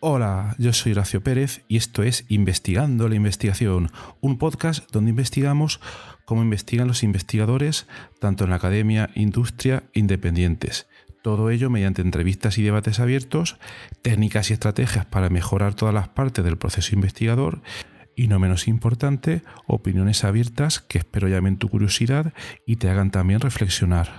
Hola, yo soy Horacio Pérez y esto es Investigando la Investigación, un podcast donde investigamos cómo investigan los investigadores, tanto en la academia, industria, independientes. Todo ello mediante entrevistas y debates abiertos, técnicas y estrategias para mejorar todas las partes del proceso investigador y, no menos importante, opiniones abiertas que espero llamen tu curiosidad y te hagan también reflexionar.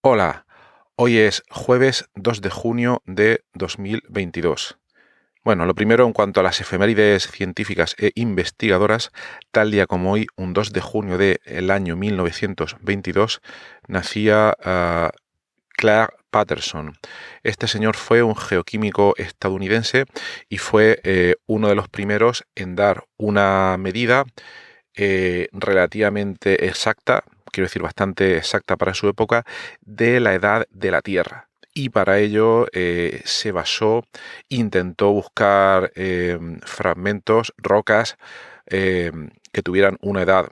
Hola, hoy es jueves 2 de junio de 2022. Bueno, lo primero en cuanto a las efemérides científicas e investigadoras, tal día como hoy, un 2 de junio del año 1922, nacía Clark Patterson. Este señor fue un geoquímico estadounidense y fue uno de los primeros en dar una medida relativamente exacta, quiero decir bastante exacta para su época, de la edad de la Tierra. Y para ello se basó, intentó buscar fragmentos, rocas que tuvieran una edad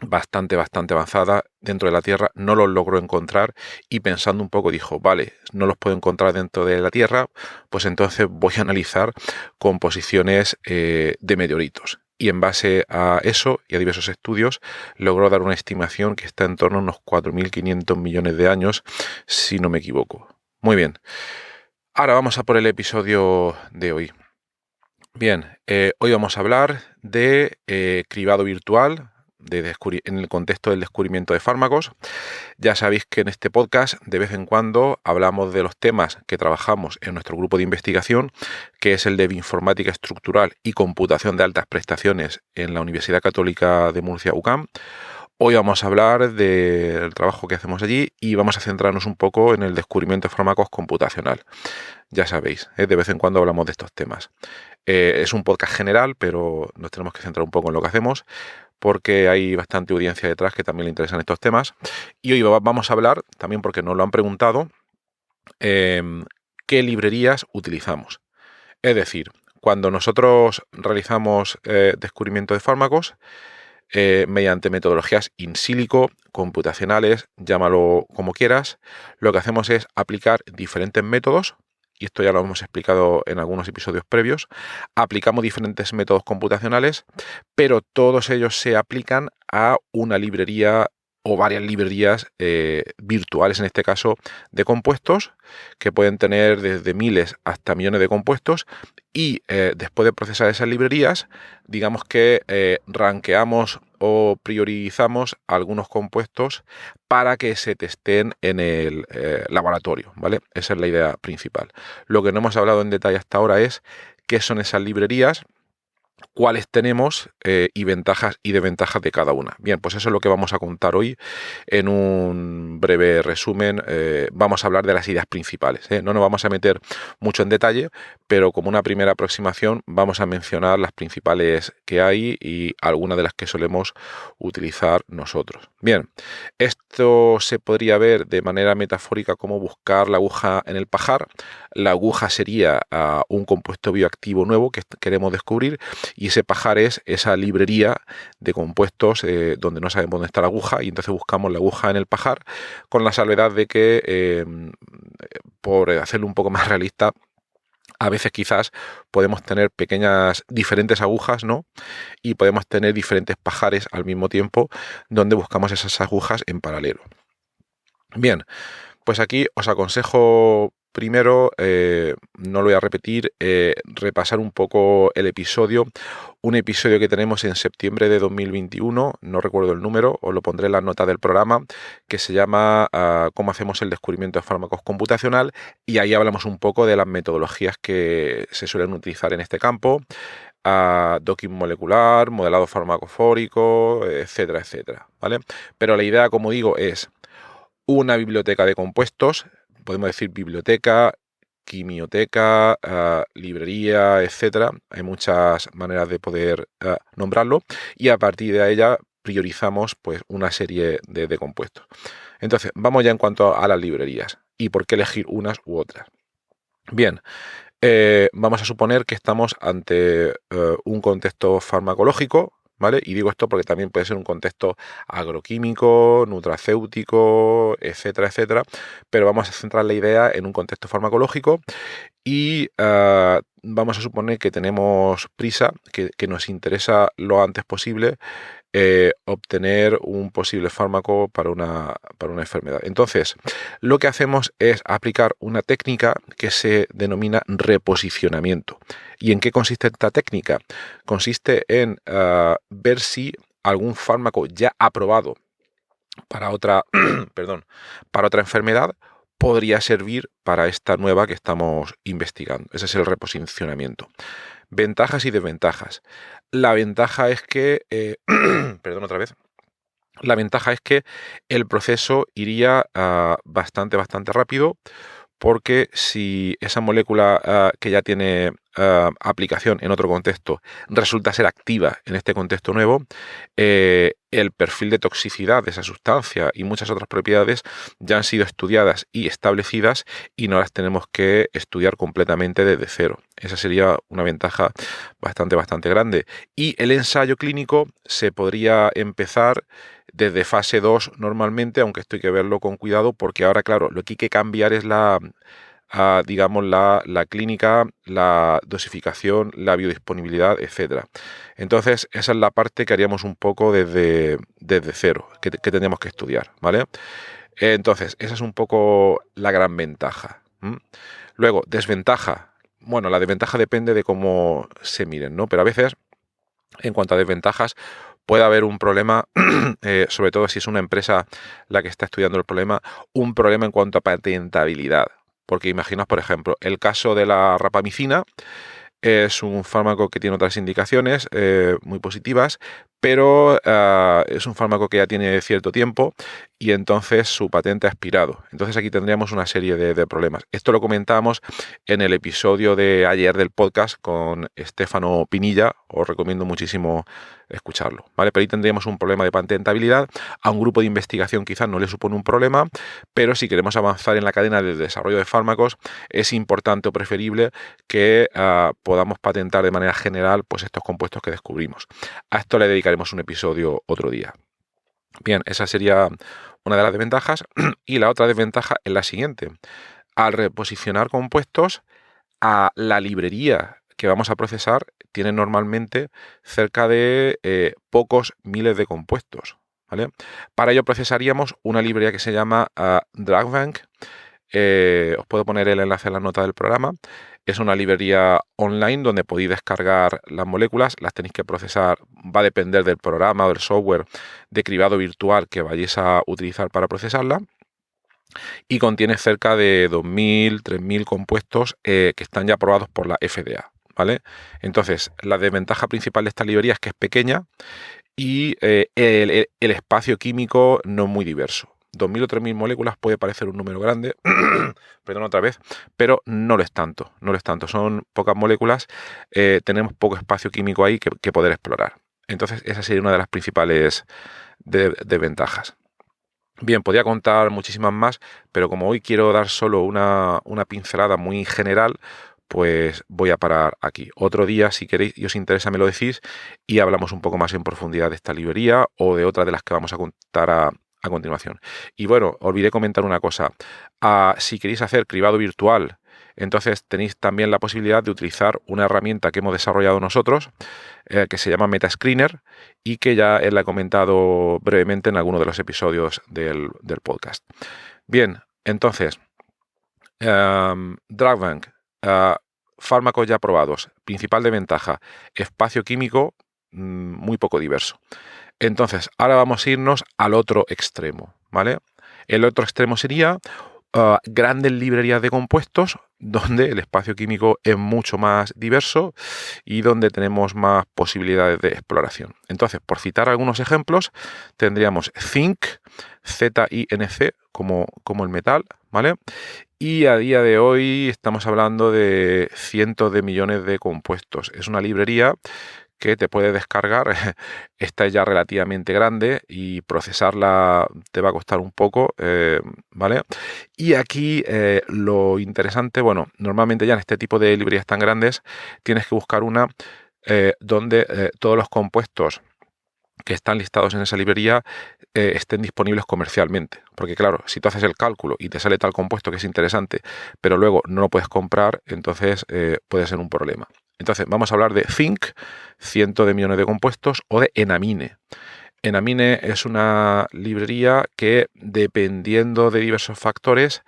bastante avanzada dentro de la Tierra. No los logró encontrar y pensando un poco dijo, vale, no los puedo encontrar dentro de la Tierra, pues entonces voy a analizar composiciones de meteoritos. Y en base a eso y a diversos estudios logró dar una estimación que está en torno a unos 4.500 millones de años, si no me equivoco. Muy bien, ahora vamos a por el episodio de hoy. Bien, hoy vamos a hablar de cribado virtual, en el contexto del descubrimiento de fármacos. Ya sabéis que en este podcast de vez en cuando hablamos de los temas que trabajamos en nuestro grupo de investigación, que es el de bioinformática estructural y computación de altas prestaciones en la Universidad Católica de Murcia, UCAM. Hoy vamos a hablar del trabajo que hacemos allí y vamos a centrarnos un poco en el descubrimiento de fármacos computacional. Ya sabéis, de vez en cuando hablamos de estos temas. Es un podcast general, pero nos tenemos que centrar un poco en lo que hacemos, porque hay bastante audiencia detrás que también le interesan estos temas. Y hoy vamos a hablar, también porque nos lo han preguntado, qué librerías utilizamos. Es decir, cuando nosotros realizamos descubrimiento de fármacos, mediante metodologías in silico, computacionales, llámalo como quieras, lo que hacemos es aplicar diferentes métodos, y esto ya lo hemos explicado en algunos episodios previos. Aplicamos diferentes métodos computacionales, pero todos ellos se aplican a una librería o varias librerías virtuales, en este caso, de compuestos, que pueden tener desde miles hasta millones de compuestos, y después de procesar esas librerías, digamos que rankeamos o priorizamos algunos compuestos para que se testen en el laboratorio, ¿vale? Esa es la idea principal. Lo que no hemos hablado en detalle hasta ahora es qué son esas librerías, cuáles tenemos y ventajas y desventajas de cada una. Bien, pues eso es lo que vamos a contar hoy en un breve resumen. Vamos a hablar de las ideas principales. No nos vamos a meter mucho en detalle, pero como una primera aproximación vamos a mencionar las principales que hay y algunas de las que solemos utilizar nosotros. Bien, esto se podría ver de manera metafórica como buscar la aguja en el pajar. La aguja sería un compuesto bioactivo nuevo que queremos descubrir, y ese pajar es esa librería de compuestos donde no sabemos dónde está la aguja, y entonces buscamos la aguja en el pajar, con la salvedad de que, por hacerlo un poco más realista, a veces quizás podemos tener pequeñas diferentes agujas, ¿no? Y podemos tener diferentes pajares al mismo tiempo donde buscamos esas agujas en paralelo. Bien, pues aquí os aconsejo primero, no lo voy a repetir, repasar un poco el episodio. Un episodio que tenemos en septiembre de 2021, no recuerdo el número, os lo pondré en las notas del programa, que se llama ¿Cómo hacemos el descubrimiento de fármacos computacional? Y ahí hablamos un poco de las metodologías que se suelen utilizar en este campo, docking molecular, modelado farmacofórico, etcétera, etcétera, ¿vale? Pero la idea, como digo, es una biblioteca de compuestos, podemos decir biblioteca, quimioteca, librería, etcétera. Hay muchas maneras de poder nombrarlo y a partir de ella priorizamos pues una serie de compuestos. Entonces, vamos ya en cuanto a las librerías y por qué elegir unas u otras. Bien, vamos a suponer que estamos ante un contexto farmacológico, ¿vale? Y digo esto porque también puede ser un contexto agroquímico, nutracéutico, etcétera, etcétera. Pero vamos a centrar la idea en un contexto farmacológico y vamos a suponer que tenemos prisa, que nos interesa lo antes posible obtener un posible fármaco para una enfermedad. Entonces, lo que hacemos es aplicar una técnica que se denomina reposicionamiento. ¿Y en qué consiste esta técnica? Consiste en ver si algún fármaco ya aprobado para otra, para otra enfermedad podría servir para esta nueva que estamos investigando. Ese es el reposicionamiento. Ventajas y desventajas. La ventaja es que, La ventaja es que el proceso iría bastante rápido, porque si esa molécula que ya tiene aplicación en otro contexto resulta ser activa en este contexto nuevo, el perfil de toxicidad de esa sustancia y muchas otras propiedades ya han sido estudiadas y establecidas y no las tenemos que estudiar completamente desde cero. Esa sería una ventaja bastante grande. Y el ensayo clínico se podría empezar desde fase 2 normalmente, aunque esto hay que verlo con cuidado porque ahora, claro, lo que hay que cambiar es la clínica, la dosificación, la biodisponibilidad, etcétera. Entonces, esa es la parte que haríamos un poco desde cero, que tendríamos que estudiar, ¿vale? Entonces, esa es un poco la gran ventaja. Luego, desventaja. Bueno, la desventaja depende de cómo se miren, ¿no? Pero a veces, en cuanto a desventajas, puede haber un problema, sobre todo si es una empresa la que está estudiando el problema, un problema en cuanto a patentabilidad. Porque imaginaos, por ejemplo, el caso de la rapamicina. Es un fármaco que tiene otras indicaciones muy positivas, pero es un fármaco que ya tiene cierto tiempo y entonces su patente ha expirado. Entonces aquí tendríamos una serie de problemas. Esto lo comentamos en el episodio de ayer del podcast con Stefano Pinilla. Os recomiendo muchísimo escucharlo, ¿vale? Pero ahí tendríamos un problema de patentabilidad. A un grupo de investigación quizás no le supone un problema, pero si queremos avanzar en la cadena de desarrollo de fármacos, es importante o preferible que podamos patentar de manera general pues estos compuestos que descubrimos. A esto le dedicaremos un episodio otro día. Bien, esa sería una de las desventajas. Y la otra desventaja es la siguiente. Al reposicionar compuestos, a la librería que vamos a procesar tiene normalmente cerca de pocos miles de compuestos, ¿vale? Para ello procesaríamos una librería que se llama DrugBank. Os puedo poner el enlace en la nota del programa. Es una librería online donde podéis descargar las moléculas, las tenéis que procesar, va a depender del programa o del software de cribado virtual que vayáis a utilizar para procesarla. Y contiene cerca de 2.000, 3.000 compuestos que están ya aprobados por la FDA, ¿vale? Entonces, la desventaja principal de esta librería es que es pequeña y el espacio químico no es muy diverso. 2.000 o 3.000 moléculas puede parecer un número grande, perdón otra vez, pero no lo es tanto, son pocas moléculas, tenemos poco espacio químico ahí que poder explorar. Entonces esa sería una de las principales desventajas. Bien, podría contar muchísimas más, pero como hoy quiero dar solo una pincelada muy general, pues voy a parar aquí. Otro día, si queréis y os interesa, me lo decís y hablamos un poco más en profundidad de esta librería o de otra de las que vamos a contar a continuación. Y bueno, olvidé comentar una cosa. Si queréis hacer cribado virtual, entonces tenéis también la posibilidad de utilizar una herramienta que hemos desarrollado nosotros, que se llama Metascreener y que ya la he comentado brevemente en alguno de los episodios del podcast. Bien, entonces, DrugBank, fármacos ya aprobados, principal desventaja, espacio químico muy poco diverso. Entonces, ahora vamos a irnos al otro extremo, ¿vale? El otro extremo sería grandes librerías de compuestos donde el espacio químico es mucho más diverso y donde tenemos más posibilidades de exploración. Entonces, por citar algunos ejemplos, tendríamos Zinc, ZINC como el metal, ¿vale? y a día de hoy estamos hablando de cientos de millones de compuestos. Es una librería que te puedes descargar. Esta es ya relativamente grande y procesarla te va a costar un poco, ¿vale? Y aquí lo interesante, bueno, normalmente ya en este tipo de librerías tan grandes tienes que buscar una donde todos los compuestos que están listados en esa librería estén disponibles comercialmente. Porque claro, si tú haces el cálculo y te sale tal compuesto que es interesante, pero luego no lo puedes comprar, entonces puede ser un problema. Entonces vamos a hablar de Think, cientos de millones de compuestos, o de Enamine. Enamine es una librería que, dependiendo de diversos factores,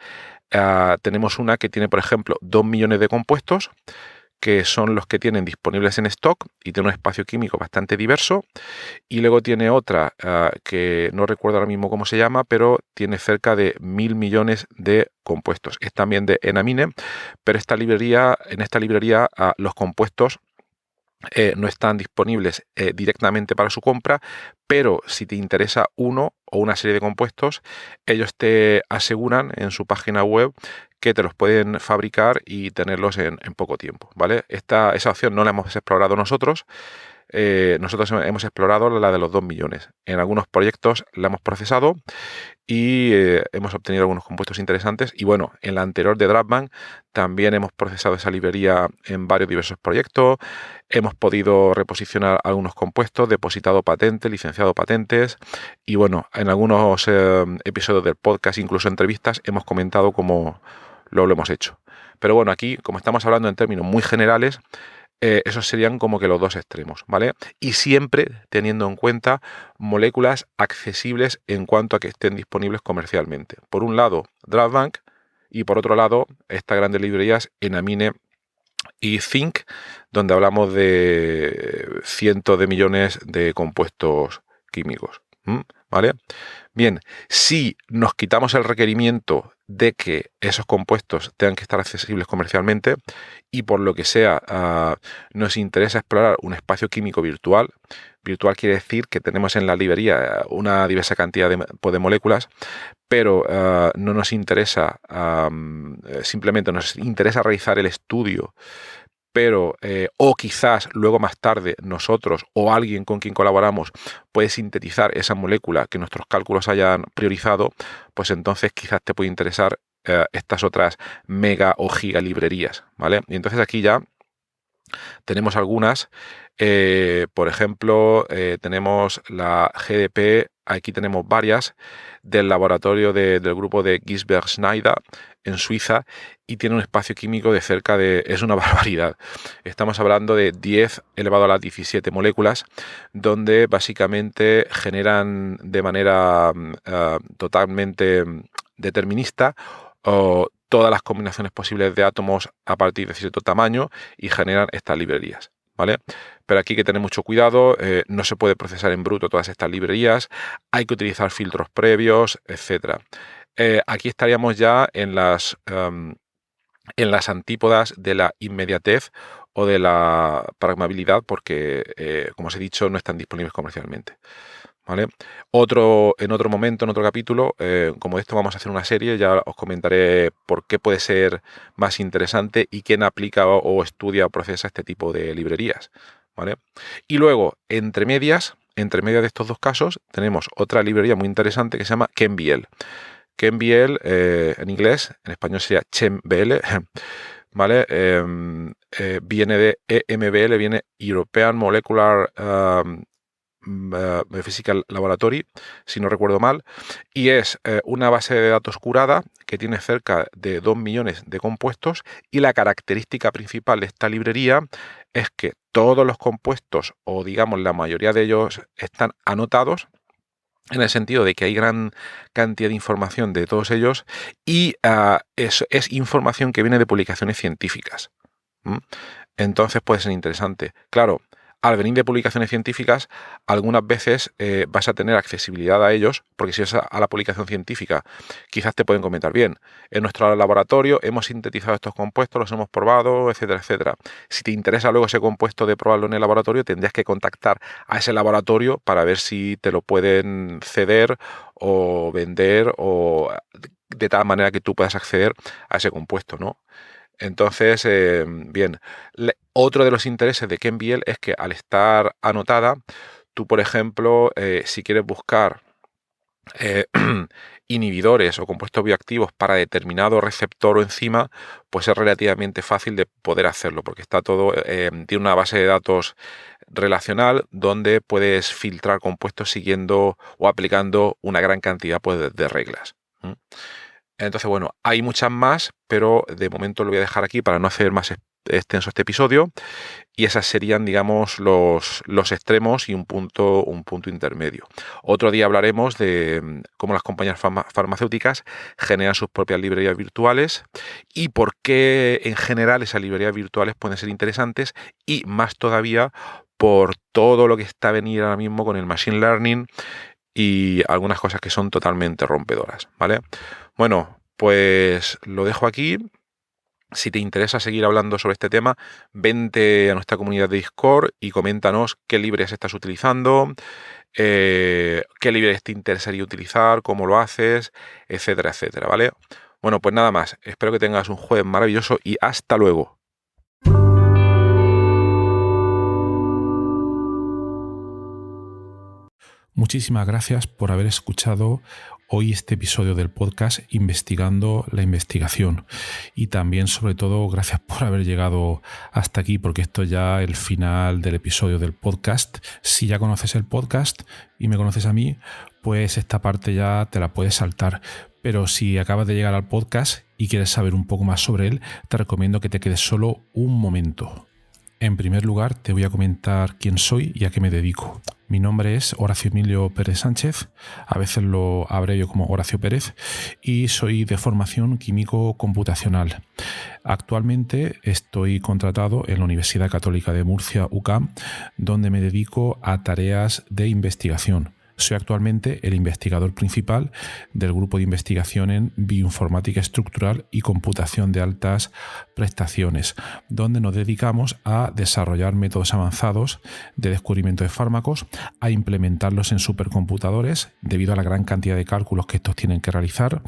tenemos una que tiene, por ejemplo, 2 millones de compuestos, que son los que tienen disponibles en stock y tiene un espacio químico bastante diverso. Y luego tiene otra que no recuerdo ahora mismo cómo se llama, pero tiene cerca de 1.000 millones de compuestos. Es también de Enamine, pero en esta librería los compuestos no están disponibles directamente para su compra, pero si te interesa uno o una serie de compuestos, ellos te aseguran en su página web que te los pueden fabricar y tenerlos en poco tiempo, ¿vale? Esa opción no la hemos explorado nosotros. Nosotros hemos explorado la de los 2 millones. En algunos proyectos la hemos procesado y hemos obtenido algunos compuestos interesantes. Y bueno, en la anterior de DraftBank también hemos procesado esa librería en varios diversos proyectos. Hemos podido reposicionar algunos compuestos, depositado patentes, licenciado patentes. Y bueno, en algunos episodios del podcast, incluso entrevistas, hemos comentado cómo lo hemos hecho. Pero bueno, aquí, como estamos hablando en términos muy generales, esos serían como que los dos extremos, ¿vale? Y siempre teniendo en cuenta moléculas accesibles en cuanto a que estén disponibles comercialmente. Por un lado, DraftBank, y por otro lado, estas grandes librerías Enamine y Think, donde hablamos de cientos de millones de compuestos químicos, ¿vale? Bien, si nos quitamos el requerimiento de que esos compuestos tengan que estar accesibles comercialmente y por lo que sea nos interesa explorar un espacio químico virtual, virtual quiere decir que tenemos en la librería una diversa cantidad de moléculas, pero no nos interesa, simplemente nos interesa realizar el estudio, pero o quizás luego más tarde nosotros o alguien con quien colaboramos puede sintetizar esa molécula que nuestros cálculos hayan priorizado, pues entonces quizás te puede interesar estas otras mega o giga librerías, ¿vale? Y entonces aquí ya tenemos algunas, por ejemplo, tenemos la GDP, aquí tenemos varias, del laboratorio del grupo de Gisbert-Schneider en Suiza, y tiene un espacio químico de cerca de, es una barbaridad, estamos hablando de 10 elevado a las 17 moléculas, donde básicamente generan de manera totalmente determinista todas las combinaciones posibles de átomos a partir de cierto tamaño y generan estas librerías, ¿vale? Pero aquí hay que tener mucho cuidado, no se puede procesar en bruto todas estas librerías, hay que utilizar filtros previos, etc. Aquí estaríamos ya en las antípodas de la inmediatez o de la pragmabilidad, porque, como os he dicho, no están disponibles comercialmente, ¿vale? En otro momento, en otro capítulo, como esto vamos a hacer una serie, ya os comentaré por qué puede ser más interesante y quién aplica o estudia o procesa este tipo de librerías, ¿vale? Y luego, entre medias de estos dos casos, tenemos otra librería muy interesante que se llama ChemBL. ChemBL, en inglés, en español sería ChemBL, ¿vale? Viene de EMBL, viene European Molecular Physical Laboratory, si no recuerdo mal, y es una base de datos curada que tiene cerca de 2 millones de compuestos, y la característica principal de esta librería es que todos los compuestos, o digamos la mayoría de ellos, están anotados, en el sentido de que hay gran cantidad de información de todos ellos, y es información que viene de publicaciones científicas. Entonces puede ser interesante. Claro, al venir de publicaciones científicas, algunas veces vas a tener accesibilidad a ellos, porque si es a la publicación científica, quizás te pueden comentar bien. En nuestro laboratorio hemos sintetizado estos compuestos, los hemos probado, etcétera, etcétera. Si te interesa luego ese compuesto de probarlo en el laboratorio, tendrías que contactar a ese laboratorio para ver si te lo pueden ceder o vender o de tal manera que tú puedas acceder a ese compuesto, ¿no? Entonces, bien, otro de los intereses de KenViel es que al estar anotada, tú, por ejemplo, si quieres buscar inhibidores o compuestos bioactivos para determinado receptor o enzima, pues es relativamente fácil de poder hacerlo, porque está todo, tiene una base de datos relacional donde puedes filtrar compuestos siguiendo o aplicando una gran cantidad pues, de reglas. Entonces, bueno, hay muchas más, pero de momento lo voy a dejar aquí para no hacer más extenso este episodio. Y esas serían, digamos, los extremos y un punto intermedio. Otro día hablaremos de cómo las compañías farmacéuticas generan sus propias librerías virtuales y por qué en general esas librerías virtuales pueden ser interesantes y más todavía por todo lo que está a venir ahora mismo con el Machine Learning y algunas cosas que son totalmente rompedoras, ¿vale? Bueno, pues lo dejo aquí. Si te interesa seguir hablando sobre este tema, vente a nuestra comunidad de Discord y coméntanos qué librerías estás utilizando, qué librerías te interesaría utilizar, cómo lo haces, etcétera, etcétera, ¿vale? Bueno, pues nada más. Espero que tengas un jueves maravilloso y hasta luego. Muchísimas gracias por haber escuchado hoy este episodio del podcast Investigando la Investigación y también sobre todo gracias por haber llegado hasta aquí porque esto es ya el final del episodio del podcast. Si ya conoces el podcast y me conoces a mí, pues esta parte ya te la puedes saltar. Pero si acabas de llegar al podcast y quieres saber un poco más sobre él, te recomiendo que te quedes solo un momento. En primer lugar, te voy a comentar quién soy y a qué me dedico. Mi nombre es Horacio Emilio Pérez Sánchez, a veces lo abrevio como Horacio Pérez, y soy de formación químico computacional. Actualmente estoy contratado en la Universidad Católica de Murcia, UCAM, donde me dedico a tareas de investigación. Soy actualmente el investigador principal del grupo de investigación en bioinformática estructural y computación de altas prestaciones, donde nos dedicamos a desarrollar métodos avanzados de descubrimiento de fármacos, a implementarlos en supercomputadores debido a la gran cantidad de cálculos que estos tienen que realizar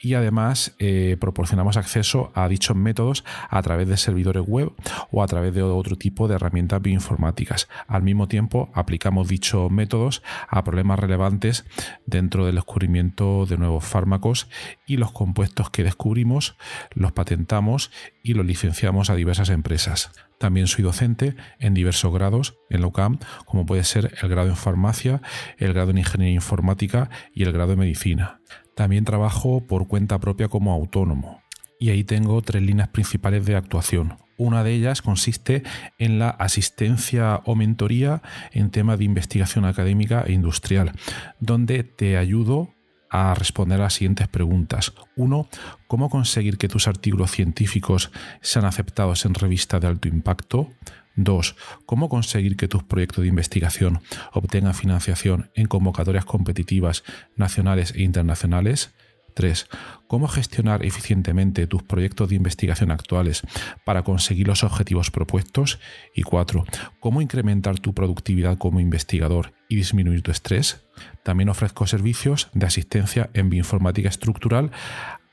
y además proporcionamos acceso a dichos métodos a través de servidores web o a través de otro tipo de herramientas bioinformáticas. Al mismo tiempo aplicamos dichos métodos a problemas relevantes dentro del descubrimiento de nuevos fármacos y los compuestos que descubrimos los patentamos y los licenciamos a diversas empresas. También soy docente en diversos grados en la UCAM, como puede ser el grado en farmacia, el grado en ingeniería informática y el grado en medicina. También trabajo por cuenta propia como autónomo y ahí tengo 3 líneas principales de actuación. Una de ellas consiste en la asistencia o mentoría en temas de investigación académica e industrial, donde te ayudo a responder a las siguientes preguntas. 1. ¿Cómo conseguir que tus artículos científicos sean aceptados en revistas de alto impacto? 2. ¿Cómo conseguir que tus proyectos de investigación obtengan financiación en convocatorias competitivas nacionales e internacionales? 3. ¿Cómo gestionar eficientemente tus proyectos de investigación actuales para conseguir los objetivos propuestos? Y 4. ¿Cómo incrementar tu productividad como investigador y disminuir tu estrés? También ofrezco servicios de asistencia en bioinformática estructural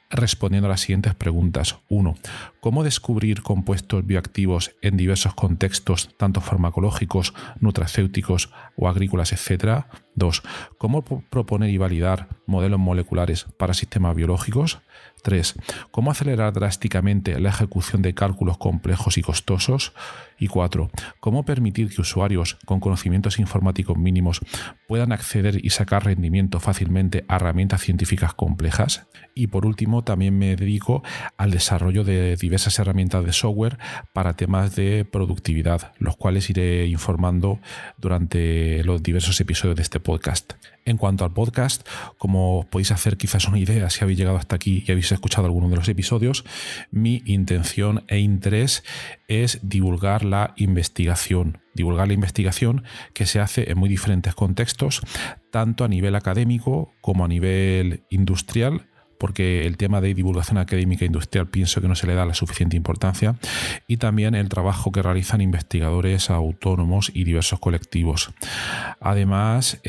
respondiendo a las siguientes preguntas. 1. ¿Cómo descubrir compuestos bioactivos en diversos contextos, tanto farmacológicos, nutracéuticos o agrícolas, etcétera? 2. ¿Cómo proponer y validar modelos moleculares para sistemas biológicos? 3. ¿Cómo acelerar drásticamente la ejecución de cálculos complejos y costosos? Y 4. ¿Cómo permitir que usuarios con conocimientos informáticos mínimos puedan acceder y sacar rendimiento fácilmente a herramientas científicas complejas? Y por último, último, también me dedico al desarrollo de diversas herramientas de software para temas de productividad, los cuales iré informando durante los diversos episodios de este podcast. En cuanto al podcast, como os podéis hacer quizás una idea si habéis llegado hasta aquí y habéis escuchado alguno de los episodios, mi intención e interés es divulgar la investigación que se hace en muy diferentes contextos, tanto a nivel académico como a nivel industrial, porque el tema de divulgación académica e industrial pienso que no se le da la suficiente importancia, y también el trabajo que realizan investigadores autónomos y diversos colectivos. Además,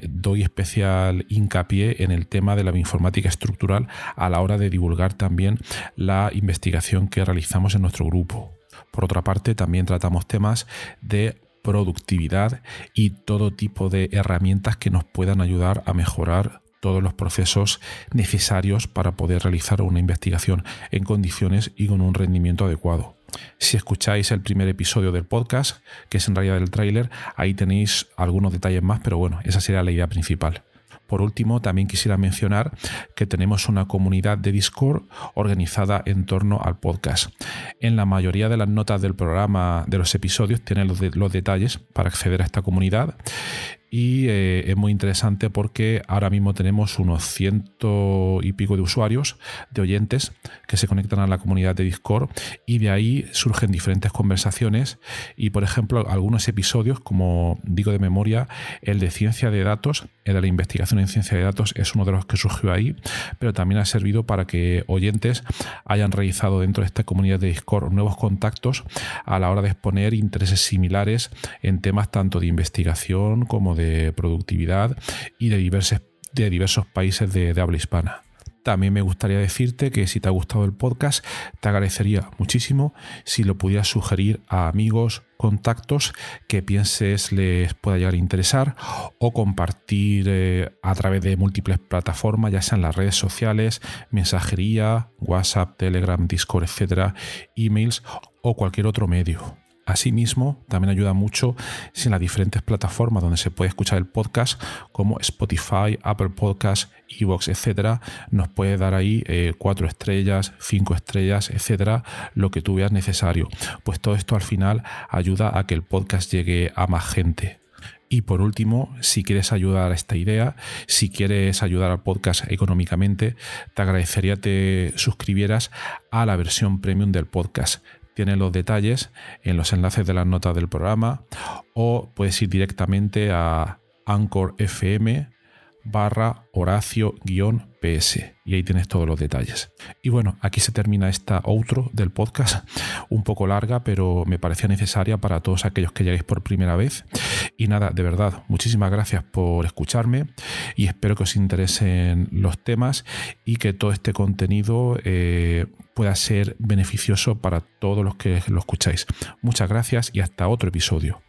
doy especial hincapié en el tema de la bioinformática estructural a la hora de divulgar también la investigación que realizamos en nuestro grupo. Por otra parte, también tratamos temas de productividad y todo tipo de herramientas que nos puedan ayudar a mejorar todos los procesos necesarios para poder realizar una investigación en condiciones y con un rendimiento adecuado. Si escucháis el primer episodio del podcast, que es en realidad el tráiler, ahí tenéis algunos detalles más, pero bueno, esa sería la idea principal. Por último, también quisiera mencionar que tenemos una comunidad de Discord organizada en torno al podcast. En la mayoría de las notas del programa, de los episodios, tienen los detalles para acceder a esta comunidad. Y es muy interesante porque ahora mismo tenemos unos 100 y pico de usuarios, de oyentes, que se conectan a la comunidad de Discord, y de ahí surgen diferentes conversaciones. Y por ejemplo, algunos episodios, como digo de memoria, el de ciencia de datos, el de la investigación en ciencia de datos, es uno de los que surgió ahí, pero también ha servido para que oyentes hayan realizado dentro de esta comunidad de Discord nuevos contactos a la hora de exponer intereses similares en temas tanto de investigación como de productividad y de diversos países de habla hispana. También me gustaría decirte que si te ha gustado el podcast, te agradecería muchísimo si lo pudieras sugerir a amigos, contactos que pienses les pueda llegar a interesar, o compartir a través de múltiples plataformas, ya sean las redes sociales, mensajería, WhatsApp, Telegram, Discord, etcétera, emails o cualquier otro medio. Asimismo, también ayuda mucho si en las diferentes plataformas donde se puede escuchar el podcast, como Spotify, Apple Podcasts, iVoox, etcétera, nos puede dar ahí 4 estrellas, 5 estrellas, etcétera, lo que tú veas necesario. Pues todo esto al final ayuda a que el podcast llegue a más gente. Y por último, si quieres ayudar a esta idea, si quieres ayudar al podcast económicamente, te agradecería que te suscribieras a la versión premium del podcast. Tienes los detalles en los enlaces de las notas del programa, o puedes ir directamente a Anchor FM/Horacio-PS y ahí tienes todos los detalles. Y bueno, aquí se termina esta outro del podcast, un poco larga, pero me parecía necesaria para todos aquellos que lleguéis por primera vez. Y nada, de verdad, muchísimas gracias por escucharme y espero que os interesen los temas y que todo este contenido pueda ser beneficioso para todos los que lo escucháis. Muchas gracias y hasta otro episodio.